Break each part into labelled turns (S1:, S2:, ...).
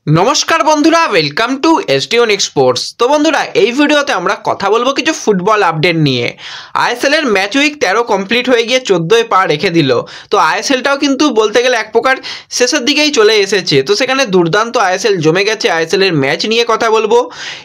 S1: नमस्कार बंधुरा welcome to एसटीओन exports. तो बंधुरा এই ভিডিওতে আমরা কথা বলবো কিছু ফুটবল আপডেট নিয়ে। আইএসএল এর ম্যাচ উইক 13 কমপ্লিট হয়ে গিয়ে 14 পা রেখে দিল। তো আইএসএলটাও কিন্তু বলতে গেলে এক প্রকার শেষের দিকেই চলে এসেছে। তো সেখানে দুর্দান্ত আইএসএল জমে গেছে। আইএসএল এর ম্যাচ নিয়ে কথা বলবো।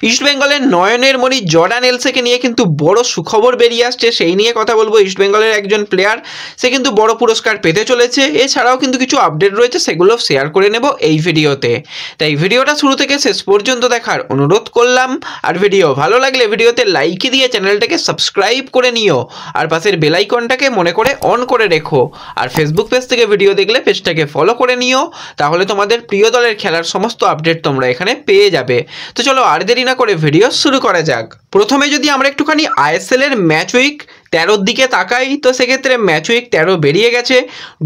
S1: ইস্ট বেঙ্গলের নয়নের মণি জর্ডান এলসেকে নিয়ে কিন্তু বড় সুখবর বেরিয়ে আসছে, সেই নিয়ে কথা বলবো। ইস্ট বেঙ্গলের একজন প্লেয়ার, সে কিন্তু বড় পুরস্কার পেতে চলেছে। এছাড়াও কিন্তু কিছু আপডেট রয়েছে, সেগুলো শেয়ার করে নেব এই ভিডিওতে। তাই ভিডিওটা শুরু থেকে শেষ পর্যন্ত দেখার অনুরোধ করলাম। আর ভিডিও ভালো লাগলে ভিডিওতে লাইক দিয়ে চ্যানেলটাকে সাবস্ক্রাইব করে নিও, আর পাশের বেল আইকনটাকে মনে করে অন করে রেখো। আর ফেসবুক পেজ থেকে ভিডিও দেখলে পেজটাকে ফলো করে নিও, তাহলে তোমাদের প্রিয় দলের খেলার সমস্ত আপডেট তোমরা এখানে পেয়ে যাবে। তো চলো আর দেরি না করে ভিডিও শুরু করা যাক। প্রথমে যদি আমরা একটুখানি আইএসএল এর ম্যাচ উইক 13 দিকে তাকাই, তো সেক্ষেত্রে ম্যাচ উইক 13 বেরিয়ে গেছে।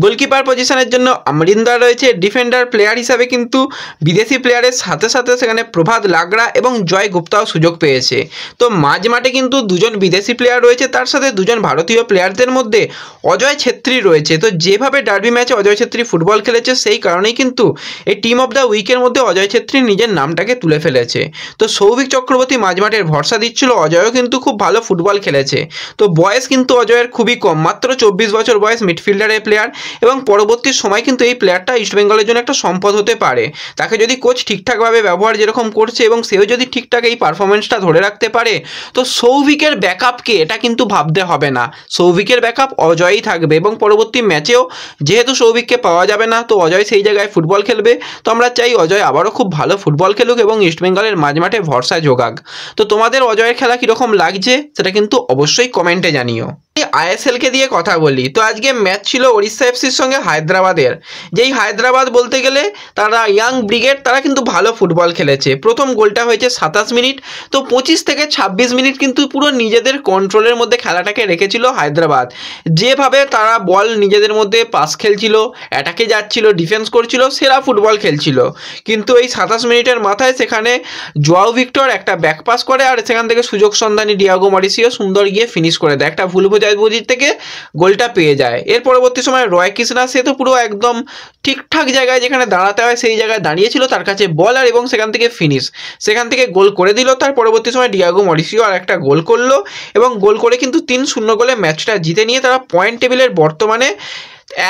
S1: গোলকিপার পজিশনের জন্য আমরিন্দর রয়েছে। ডিফেন্ডার প্লেয়ার হিসাবে কিন্তু বিদেশি প্লেয়ারের সাথে সাথে সেখানে প্রভাত লাগড়া এবং জয় গুপ্তাও সুযোগ পেয়েছে। তো মাঝ মাঠে কিন্তু দুজন বিদেশি প্লেয়ার রয়েছে, তার সাথে দুজন ভারতীয় প্লেয়ারদের মধ্যে অজয় ছেত্রী রয়েছে। তো যেভাবে ডার্বি ম্যাচে অজয় ছেত্রী ফুটবল খেলেছে, সেই কারণেই কিন্তু এই টিম অফ দ্য উইকের মধ্যে অজয় ছেত্রী নিজের নামটাকে তুলে ফেলেছে। তো সৌভিক চক্রবর্তী মাঝ মাঠের ভরসা দিচ্ছিল, অজয়ও কিন্তু খুব ভালো ফুটবল খেলেছে। তো বয়স কিন্তু অজয়ের খুবই কম, মাত্র 24 বছর বয়স, মিডফিল্ডারের প্লেয়ার, এবং পরবর্তী সময় কিন্তু এই প্লেয়ারটা ইস্টবেঙ্গলের জন্য একটা সম্পদ হতে পারে। তাকে যদি কোচ ঠিকঠাকভাবে ব্যবহার যেরকম করছে এবং সেও যদি ঠিকঠাক এই পারফরমেন্সটা ধরে রাখতে পারে, তো সৌভিকের ব্যাকআপকে এটা কিন্তু ভাবতে হবে না। সৌভিকের ব্যাকআপ অজয়ই থাকবে, এবং পরবর্তী ম্যাচেও যেহেতু সৌভিককে পাওয়া যাবে না, তো অজয় সেই জায়গায় ফুটবল খেলবে। তো আমরা চাই অজয় আবারও খুব ভালো ফুটবল খেলুক এবং ইস্টবেঙ্গলের মাঝমাঠে ভরসা যোগাক। তো তোমাদের অজয়ের খেলা কীরকম লাগছে সেটা কিন্তু অবশ্যই কমেন্টে জানিও। আইএসএলকে দিয়ে কথা বলি, তো আজকে ম্যাচ ছিল ওড়িশা এফসির সঙ্গে হায়দ্রাবাদের। যেই হায়দ্রাবাদ বলতে গেলে তারা ইয়াং ব্রিগেড, তারা কিন্তু ভালো ফুটবল খেলেছে। প্রথম গোলটা হয়েছে 27 মিনিট। তো 25 থেকে 26 মিনিট কিন্তু পুরো নিজেদের কন্ট্রোলের মধ্যে খেলাটাকে রেখেছিল হায়দ্রাবাদ। যেভাবে তারা বল নিজেদের মধ্যে পাস খেলছিল, অ্যাটাকে যাচ্ছিল, ডিফেন্স করছিল, সেরা ফুটবল খেলছিল। কিন্তু এই 27 মিনিটের মাথায় সেখানে জোয়াও ভিক্টর একটা ব্যাক পাস করে, আর সেখান থেকে সুযোগ সন্ধানী ডিয়াগো মরিসিও সুন্দর গিয়ে ফিনিশ করে দেয়, একটা ভুল বুঝির থেকে গোলটা পেয়ে যায়। এর পরবর্তী সময় রয় কৃষ্ণা, সে তো পুরো একদম ঠিকঠাক জায়গায় যেখানে দাঁড়াতে হয় সেই জায়গায় দাঁড়িয়েছিল, তার কাছে বল আর এবং সেখান থেকে ফিনিশ, সেখান থেকে গোল করে দিল। তার পরবর্তী সময় ডিয়াগো মরিসিও আর একটা গোল করলো, এবং গোল করে কিন্তু 3-0 গোলে ম্যাচটা জিতে নিয়ে তারা পয়েন্ট টেবিলের বর্তমানে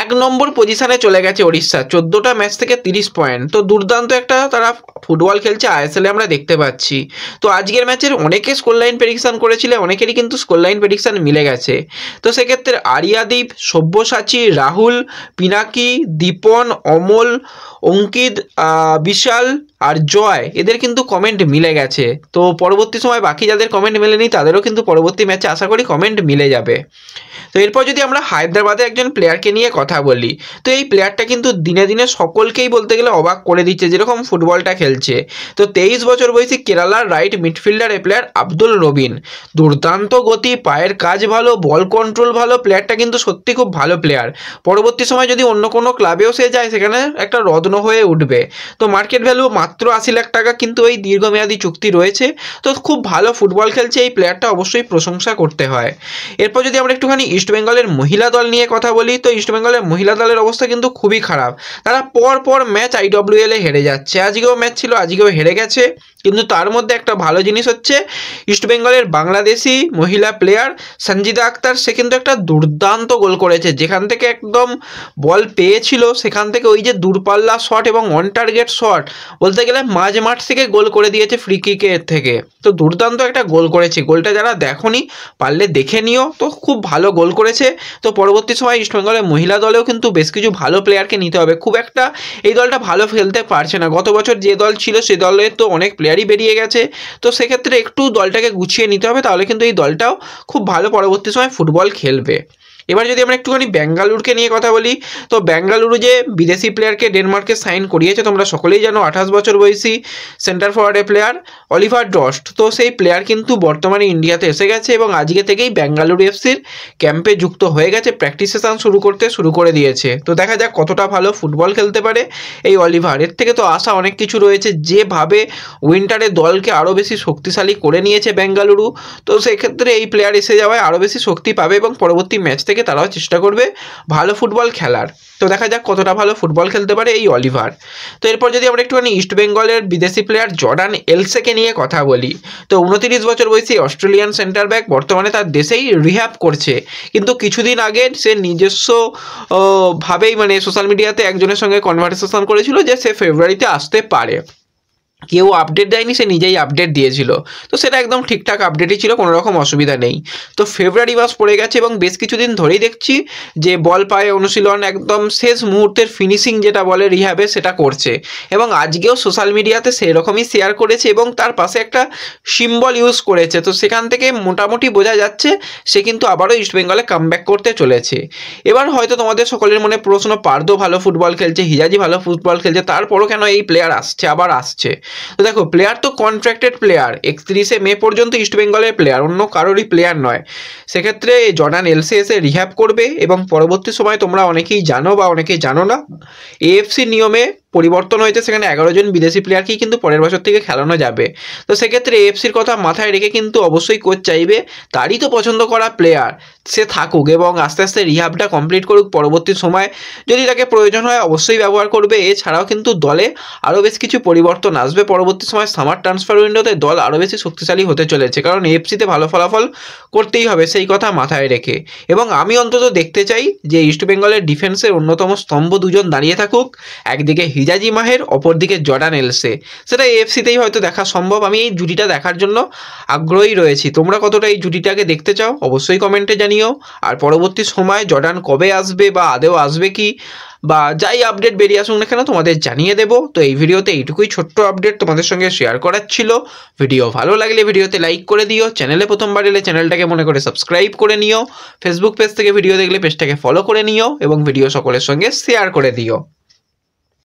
S1: 1 নম্বর পজিশনে চলে গেছে ওড়িশা, 14টা ম্যাচ থেকে 30 পয়েন্ট। তো দুর্দান্ত একটা তারা ফুটবল খেলছে আইএসএলে আমরা দেখতে পাচ্ছি। তো আজকের ম্যাচের অনেকে স্কোর লাইন প্রেডিকশন করেছিল, অনেকেরই কিন্তু স্কোর লাইন প্রেডিকশন মিলে গেছে। তো সেক্ষেত্রে আরিয়াদীপ, সব্যসাচী, রাহুল, পিনাকি, দীপন, অমল, অঙ্কিত, বিশাল আর জয়, এদের কিন্তু কমেন্ট মিলে গেছে। তো পরবর্তী সময় বাকি যাদের কমেন্ট মেলেনি তাদেরও কিন্তু পরবর্তী ম্যাচে আশা করি কমেন্ট মিলে যাবে। তো এরপর যদি আমরা হায়দ্রাবাদের একজন প্লেয়ারকে নিয়ে কথা বলি, তো এই প্লেয়ারটা কিন্তু দিনে দিনে সকলকেই বলতে গেলে অবাক করে দিচ্ছে যেরকম ফুটবলটা খেলছে। তো 23 বছর বয়সী কেরালার রাইট মিডফিল্ডার এই প্লেয়ার আব্দুল রবিন। দুর্দান্ত গতি, পায়ের কাজ ভালো, বল কন্ট্রোল ভালো, প্লেয়ারটা কিন্তু সত্যি খুব ভালো প্লেয়ার। পরবর্তী সময় যদি অন্য কোনো ক্লাবেও সে যায়, সেখানে একটা রত্ন হয়ে উঠবে। তো মার্কেট ভ্যালু মাত্র 80 লাখ টাকা, কিন্তু এই দীর্ঘমেয়াদী চুক্তি রয়েছে। তো খুব ভালো ফুটবল খেলছে এই প্লেয়ারটা, অবশ্যই প্রশংসা করতে হয়। এরপর যদি আমরা একটুখানি ইস্টবেঙ্গলের মহিলা দল নিয়ে কথা বলি, তো ইস্টবেঙ্গলের মহিলা দলের অবস্থা কিন্তু খুবই খারাপ। তারা পর ম্যাচ আইডব্লিউএল এ হেরে যাচ্ছে। আজকেও ম্যাচ ছিল, আজকেও হেরে গেছে। কিন্তু তার মধ্যে একটা ভালো জিনিস হচ্ছে, ইস্টবেঙ্গলের বাংলাদেশি মহিলা প্লেয়ার সঞ্জিদা আক্তার, সে কিন্তু একটা দুর্দান্ত গোল করেছে। যেখান থেকে একদম বল পেয়েছিল, সেখান থেকে ওই যে দূরপাল্লা শট এবং অন টার্গেট শট, বলতে গেলে মাঝ মাঠ থেকে গোল করে দিয়েছে ফ্রি কিকের থেকে। তো দুর্দান্ত একটা গোল করেছে। গোলটা যারা দেখোনি পারলে দেখে নিও। তো খুব ভালো গোল করেছে। তো পরবর্তী সময় ইস্টবেঙ্গলের মহিলা দলেও কিন্তু বেশ কিছু ভালো প্লেয়ারকে নিতে হবে। খুব একটা এই দলটা ভালো খেলতে পারছে না। গত বছর যে দল ছিল সে দলে তো অনেক প্লেয়ারই বেরিয়ে গেছে। তো সেক্ষেত্রে একটু দলটাকে গুছিয়ে নিতে হবে, তাহলে কিন্তু এই দলটাও খুব ভালো পরবর্তী সময় ফুটবল খেলবে। এবার যদি আমরা একটুখানি বেঙ্গালুরুকে নিয়ে কথা বলি, তো বেঙ্গালুরু যে বিদেশি প্লেয়ারকে ডেনমার্কে সাইন করিয়েছে তোমরা সকলেই জানো, 28 বছর বয়সী সেন্টার ফরওয়ার্ডের প্লেয়ার অলিভার ডস্ট। তো সেই প্লেয়ার কিন্তু বর্তমানে ইন্ডিয়াতে এসে গেছে এবং আজকে থেকেই বেঙ্গালুরু এফসির ক্যাম্পে যুক্ত হয়ে গেছে, প্র্যাকটিস সেশন শুরু করে দিয়েছে। তো দেখা যাক কতটা ভালো ফুটবল খেলতে পারে এই অলিভার। এর থেকে তো আশা অনেক কিছু রয়েছে, যেভাবে উইন্টারে দলকে আরও বেশি শক্তিশালী করে নিয়েছে বেঙ্গালুরু। তো সেক্ষেত্রে এই প্লেয়ার এসে যাওয়ায় আরও বেশি শক্তি পাবে এবং পরবর্তী ম্যাচ থেকে থেকে তারাও চেষ্টা করবে ভালো ফুটবল খেলার। তো দেখা যাক কতটা ভালো ফুটবল খেলতে পারে এই অলিভার। তো এরপর যদি আমরা একটুখানি ইস্টবেঙ্গলের বিদেশি প্লেয়ার জর্ডান এলসেকে নিয়ে কথা বলি, তো 29 বছর বয়সী অস্ট্রেলিয়ান সেন্টার ব্যাক বর্তমানে তার দেশেই রিহ্যাব করছে। কিন্তু কিছুদিন আগে সে নিজস্ব ভাবেই মানে সোশ্যাল মিডিয়াতে একজনের সঙ্গে কনভারসেশন করেছিল যে সে ফেব্রুয়ারিতে আসতে পারে। কেউ আপডেট দেয়নি, সে নিজেই আপডেট দিয়েছিল। তো সেটা একদম ঠিকঠাক আপডেটই ছিল, কোনো রকম অসুবিধা নেই। তো ফেব্রুয়ারি মাস পড়ে গেছে এবং বেশ কিছুদিন ধরেই দেখছি যে বল পায়ে অনুশীলন একদম শেষ মুহূর্তের ফিনিশিং যেটা বলে রিহ্যাবে সেটা করছে। এবং আজকেও সোশ্যাল মিডিয়াতে সেই রকমই শেয়ার করেছে এবং তার পাশে একটা সিম্বল ইউজ করেছে। তো সেখান থেকে মোটামুটি বোঝা যাচ্ছে সে কিন্তু আবারও ইস্টবেঙ্গলে কামব্যাক করতে চলেছে। এবার হয়তো তোমাদের সকলের মনে প্রশ্ন, পার্দো ভালো ফুটবল খেলছে, হিজাজি ভালো ফুটবল খেলছে, তারপরও কেন এই প্লেয়ার আসছে, আবার আসছে? তো দেখো, প্লেয়ার তো কন্ট্রাক্টেড প্লেয়ার, 31শে মে পর্যন্ত ইস্টবেঙ্গলের প্লেয়ার, অন্য কারোরই প্লেয়ার নয়। সেক্ষেত্রে জর্ডান এলসে এসে রিহ্যাব করবে এবং পরবর্তী সময় তোমরা অনেকেই জানো বা অনেকেই জানো না, এএফসি নিয়মে পরিবর্তন হয়েছে, সেখানে 11 জন বিদেশি প্লেয়ারকেই কিন্তু পরের বছর থেকে খেলানো যাবে। তো সেক্ষেত্রে এএফসির কথা মাথায় রেখে কিন্তু অবশ্যই কোচ চাইবে তারই তো পছন্দ করা প্লেয়ার সে থাকুক এবং আস্তে আস্তে রিহ্যাবটা কমপ্লিট করুক। পরবর্তী সময় যদি তাকে প্রয়োজন হয় অবশ্যই ব্যবহার করবে। এছাড়াও কিন্তু দলে আরও বেশ কিছু পরিবর্তন আসবে পরবর্তী সময়। সামার ট্রান্সফার উইন্ডোতে দল আরও বেশি শক্তিশালী হতে চলেছে, কারণ এএফসিতে ভালো ফলাফল করতেই হবে সেই কথা মাথায় রেখে। এবং আমি অন্তত দেখতে চাই যে ইস্টবেঙ্গলের ডিফেন্সের অন্যতম স্তম্ভ দুজন দাঁড়িয়ে থাকুক, একদিকে হিজাজি মাহের, অপরদিকে জর্ডান এলসে। সেটা এএফসিতেই হয়তো দেখা সম্ভব। আমি এই জুটিটা দেখার জন্য আগ্রহী রয়েছি। তোমরা কতটা এই জুটিটাকে দেখতে চাও অবশ্যই কমেন্টে জানিও। আর পরবর্তী সময় জর্ডান কবে আসবে বা আদেও আসবে কি বা যাই আপডেট বেরিয়ে আসুক না কেন তোমাদের জানিয়ে দেবো। তো এই ভিডিওতে এইটুকুই ছোট্ট আপডেট তোমাদের সঙ্গে শেয়ার করার ছিল। ভিডিও ভালো লাগলে ভিডিওতে লাইক করে দিও, চ্যানেলে প্রথমবার এলে চ্যানেলটাকে মনে করে সাবস্ক্রাইব করে নিও, ফেসবুক পেজ থেকে ভিডিও দেখলে পেজটাকে ফলো করে নিও এবং ভিডিও সকলের সঙ্গে শেয়ার করে দিও।